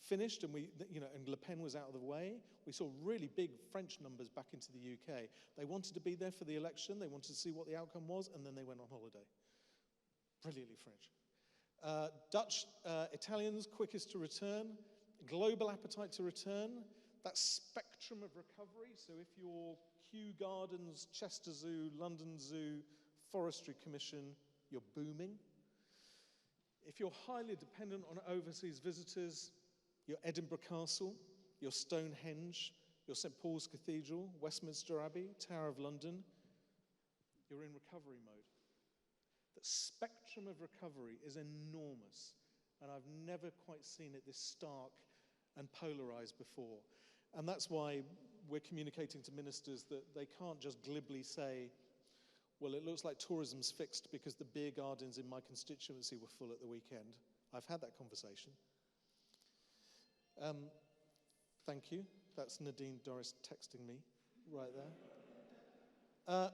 S2: finished and and Le Pen was out of the way, we saw really big French numbers back into the UK. They wanted to be there for the election. They wanted to see what the outcome was, and then they went on holiday. Brilliantly French. Dutch, Italians, quickest to return. Global appetite to return. That spectrum of recovery, so if you're Kew Gardens, Chester Zoo, London Zoo, Forestry Commission, you're booming. If you're highly dependent on overseas visitors, your Edinburgh Castle, your Stonehenge, your St Paul's Cathedral, Westminster Abbey, Tower of London, you're in recovery mode. The spectrum of recovery is enormous, and I've never quite seen it this stark and polarized before. And that's why we're communicating to ministers that they can't just glibly say, well, it looks like tourism's fixed because the beer gardens in my constituency were full at the weekend. I've had that conversation. Thank you. That's Nadine Doris texting me right there.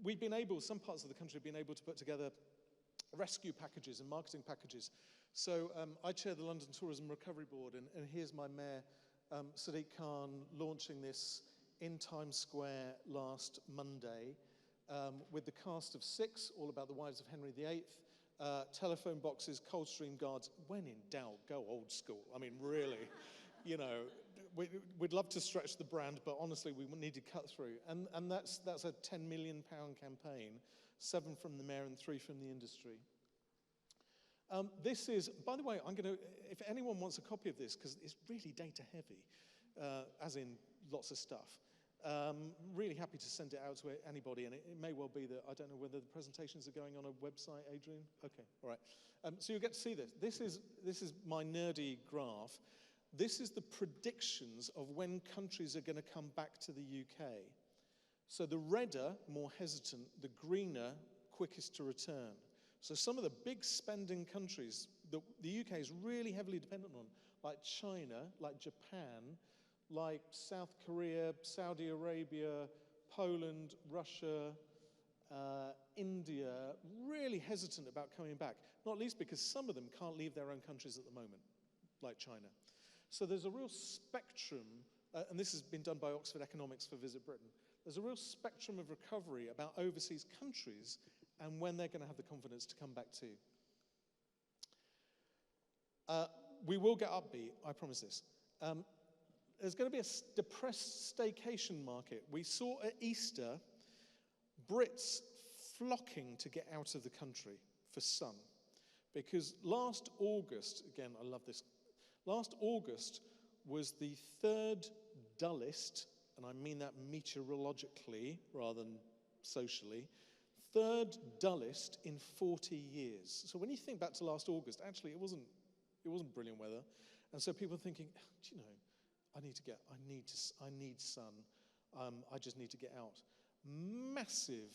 S2: We've been able, some parts of the country have been able to put together rescue packages and marketing packages. So I chair the London Tourism Recovery Board, and here's my mayor, Sadiq Khan, launching this in Times Square last Monday with the cast of 6, all about the wives of Henry VIII, telephone boxes, Coldstream Guards. When in doubt, go old school. I mean, really, we'd love to stretch the brand, but honestly, we need to cut through. And that's a £10 million campaign, 7 from the mayor and 3 from the industry. This is, by the way, if anyone wants a copy of this, because it's really data heavy, as in lots of stuff, really happy to send it out to anybody, and it may well be that, I don't know whether the presentations are going on a website, Adrian? Okay, all right. So you'll get to see this. This is my nerdy graph. This is the predictions of when countries are going to come back to the UK. So the redder, more hesitant, the greener, quickest to return. So some of the big spending countries that the UK is really heavily dependent on, like China, like Japan, like South Korea, Saudi Arabia, Poland, Russia, India, really hesitant about coming back, not least because some of them can't leave their own countries at the moment, like China. So there's a real spectrum, and this has been done by Oxford Economics for Visit Britain, there's a real spectrum of recovery about overseas countries and when they're going to have the confidence to come back too. We will get upbeat, I promise this. There's going to be a depressed staycation market. We saw at Easter Brits flocking to get out of the country for sun. Because last August, again, I love this, last August was the third dullest, and I mean that meteorologically rather than socially, third dullest in 40 years. So when you think back to last August, actually it wasn't brilliant weather. And so people are thinking, do you know, I need sun. I just need to get out. Massive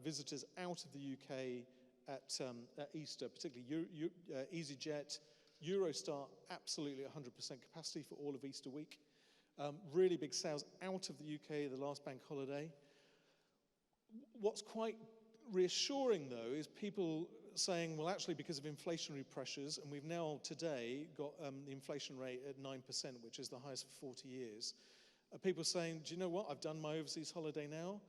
S2: visitors out of the UK at Easter, particularly EasyJet, Eurostar, absolutely 100% capacity for all of Easter week. Really big sales out of the UK the last bank holiday. What's quite reassuring, though, is people saying, well, actually, because of inflationary pressures, and we've now today got the inflation rate at 9%, which is the highest for 40 years, people saying, do you know what? I've done my overseas holiday now.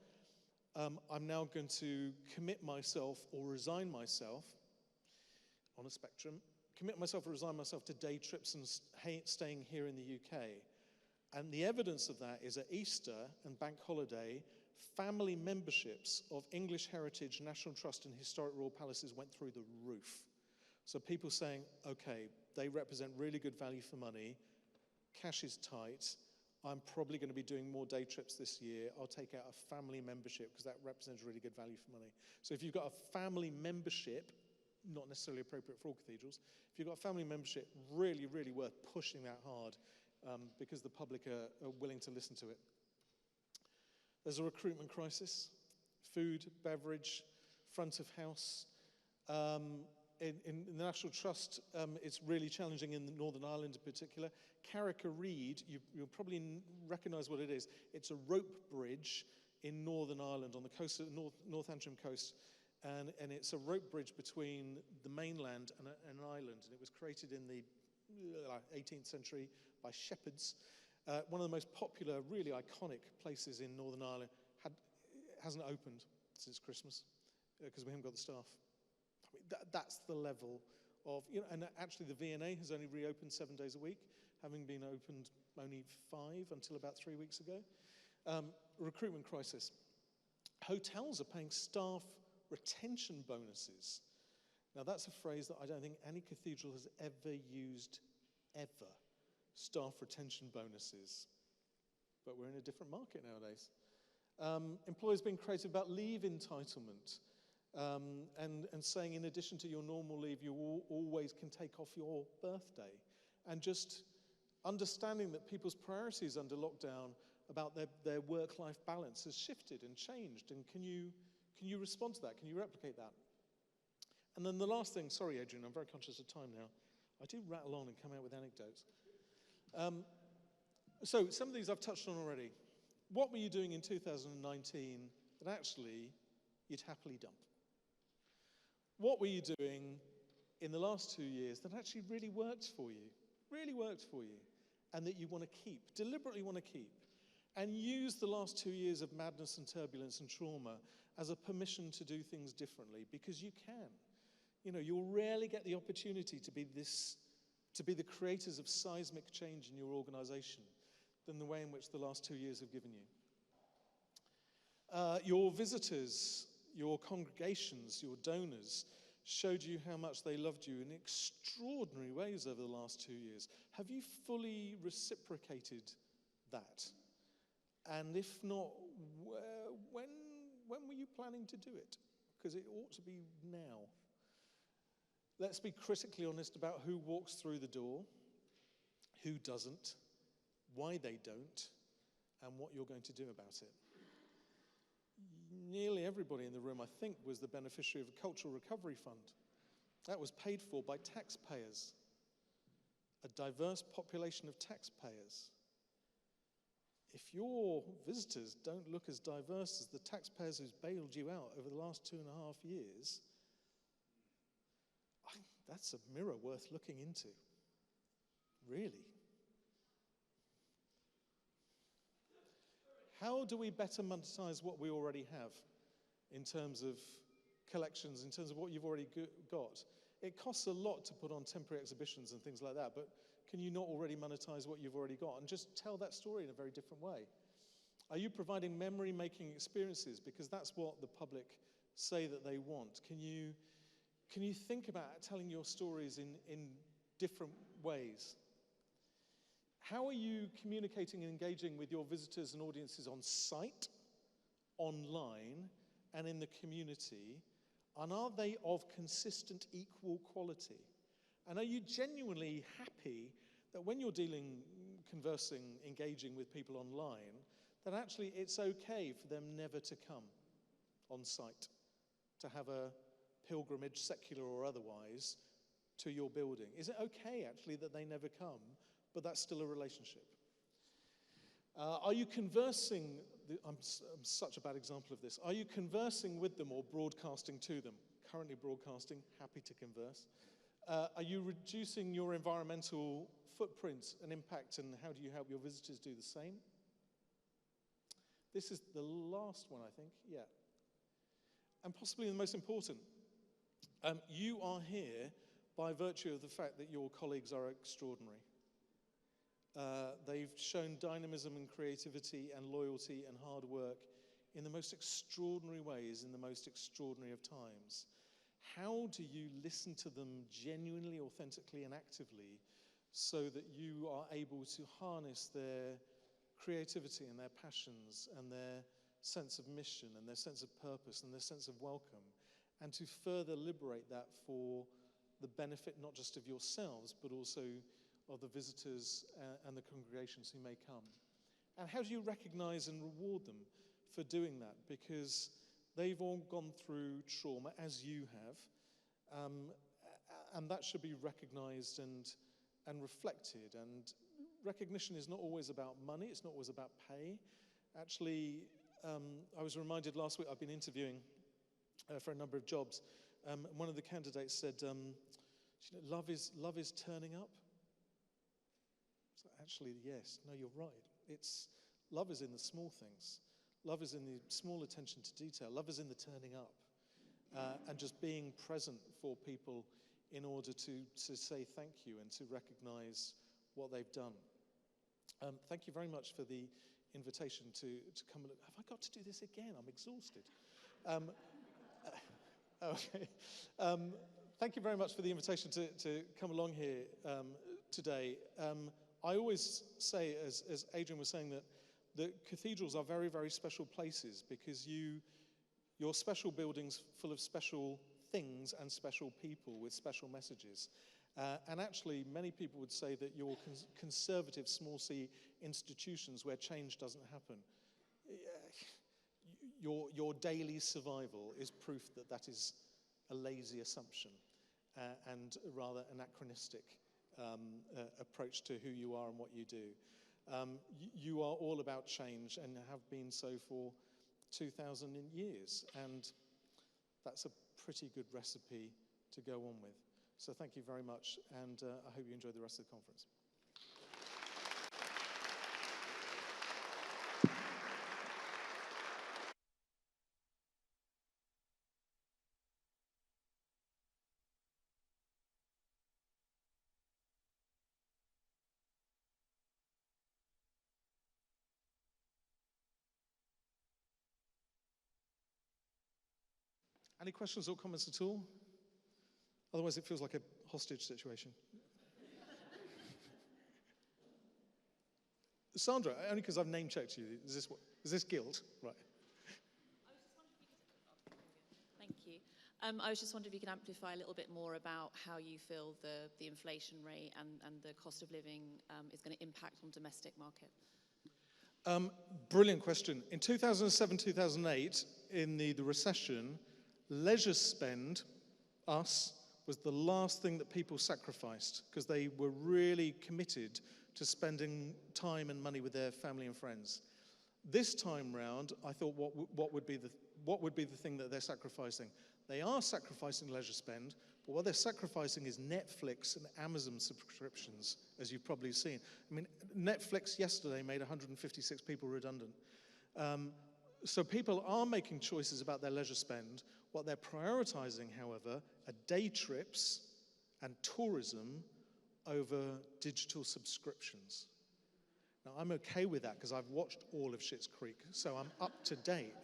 S2: I'm now going to commit myself or resign myself on a spectrum, commit myself or resign myself to day trips and staying here in the UK. And the evidence of that is at Easter and bank holiday, family memberships of English Heritage, National Trust and Historic Royal Palaces went through the roof. So people saying, okay, they represent really good value for money, cash is tight, I'm probably going to be doing more day trips this year, I'll take out a family membership because that represents really good value for money. So if you've got a family membership, not necessarily appropriate for all cathedrals, if you've got a family membership, really, really worth pushing that hard because the public are willing to listen to it. There's a recruitment crisis, food, beverage, front of house. In the National Trust, it's really challenging in the Northern Ireland in particular. Carricker Reed, you'll probably recognise what it is. It's a rope bridge in Northern Ireland on the coast of North Antrim coast. And it's a rope bridge between the mainland and an island. And it was created in the 18th century by shepherds. One of the most popular, really iconic places in Northern Ireland hasn't opened since Christmas because we haven't got the staff. I mean, that's the level of, and actually the V&A has only reopened 7 days a week, having been opened only 5 until about 3 weeks ago. Recruitment crisis. Hotels are paying staff retention bonuses. Now that's a phrase that I don't think any cathedral has ever used, ever. Staff retention bonuses. But we're in a different market nowadays. Employers being creative about leave entitlement and saying in addition to your normal leave, you always can take off your birthday. And just understanding that people's priorities under lockdown about their work-life balance has shifted and changed. And can you respond to that? Can you replicate that? And then the last thing, sorry Adrian, I'm very conscious of time now. I do rattle on and come out with anecdotes. So some of these I've touched on already. What were you doing in 2019 that actually you'd happily dump? What were you doing in the last 2 years that actually really worked for you, and that you want to keep, deliberately want to keep? And use the last 2 years of madness and turbulence and trauma as a permission to do things differently, because you can. You'll rarely get the opportunity to be the creators of seismic change in your organization than the way in which the last 2 years have given you. Your visitors, your congregations, your donors showed you how much they loved you in extraordinary ways over the last 2 years. Have you fully reciprocated that? And if not, when were you planning to do it? Because it ought to be now. Let's be critically honest about who walks through the door, who doesn't, why they don't, and what you're going to do about it. Nearly everybody in the room, I think, was the beneficiary of a cultural recovery fund. That was paid for by taxpayers, a diverse population of taxpayers. If your visitors don't look as diverse as the taxpayers who's bailed you out over the last 2.5 years, that's a mirror worth looking into, really. How do we better monetize what we already have in terms of collections, in terms of what you've already got? It costs a lot to put on temporary exhibitions and things like that, but can you not already monetize what you've already got and just tell that story in a very different way? Are you providing memory-making experiences? Because that's what the public say that they want. Can you think about telling your stories in different ways? How are you communicating and engaging with your visitors and audiences on site, online, and in the community? And are they of consistent, equal quality? And are you genuinely happy that when you're conversing, engaging with people online, that actually it's okay for them never to come on site, to have a pilgrimage, secular or otherwise, to your building? Is it okay, actually, that they never come, but that's still a relationship? Are you conversing, I'm such a bad example of this, are you conversing with them or broadcasting to them? Currently broadcasting, happy to converse. Are you reducing your environmental footprint and impact, and how do you help your visitors do the same? This is the last one, I think, yeah. And possibly the most important. You are here by virtue of the fact that your colleagues are extraordinary. They've shown dynamism and creativity and loyalty and hard work in the most extraordinary ways, in the most extraordinary of times. How do you listen to them genuinely, authentically, and actively so that you are able to harness their creativity and their passions and their sense of mission and their sense of purpose and their sense of welcome, and to further liberate that for the benefit not just of yourselves, but also of the visitors and the congregations who may come? And how do you recognize and reward them for doing that? Because they've all gone through trauma, as you have, and that should be recognized and reflected. And recognition is not always about money, it's not always about pay. Actually, I was reminded last week, I've been interviewing for a number of jobs. One of the candidates said, love is turning up. So actually, yes, no, you're right. Love is in the small things. Love is in the small attention to detail. Love is in the turning up and just being present for people in order to say thank you and to recognize what they've done. Thank you very much for the invitation to come and look. Have I got to do this again? I'm exhausted. Okay. Thank you very much for the invitation to come along here today. I always say, as Adrian was saying, that cathedrals are very, very special places because you're special buildings full of special things and special people with special messages. And actually, many people would say that you're conservative, small c institutions where change doesn't happen. Your daily survival is proof that that is a lazy assumption and rather anachronistic approach to who you are and what you do. You are all about change and have been so for 2,000 years, and that's a pretty good recipe to go on with. So thank you very much, and I hope you enjoy the rest of the conference. Any questions or comments at all? Otherwise, it feels like a hostage situation. Sandra, only because I've name-checked you, is this guilt? Right.
S3: Thank you. I was just wondering if you could amplify a little bit more about how you feel the inflation rate and the cost of living is going to impact on domestic market.
S2: Brilliant question. In 2007, 2008, in the recession, leisure spend, was the last thing that people sacrificed because they were really committed to spending time and money with their family and friends. This time round, I thought, what would be the thing that they're sacrificing? They are sacrificing leisure spend, but what they're sacrificing is Netflix and Amazon subscriptions, as you've probably seen. I mean, Netflix yesterday made 156 people redundant. So people are making choices about their leisure spend. What they're prioritizing, however, are day trips and tourism over digital subscriptions. Now, I'm okay with that because I've watched all of Schitt's Creek, so I'm up to date.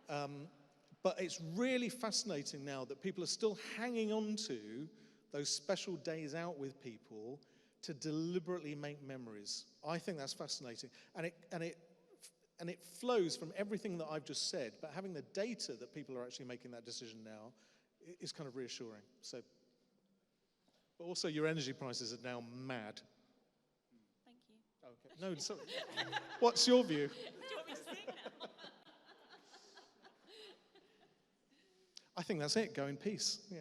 S2: But it's really fascinating now that people are still hanging on to those special days out with people to deliberately make memories. I think that's fascinating. And it flows from everything that I've just said, but having the data that people are actually making that decision now is kind of reassuring. So, but also your energy prices are now mad.
S3: Thank you.
S2: Okay. No, sorry. What's your view?
S3: Do you want me to sing now?
S2: I think that's it. Go in peace. Yeah.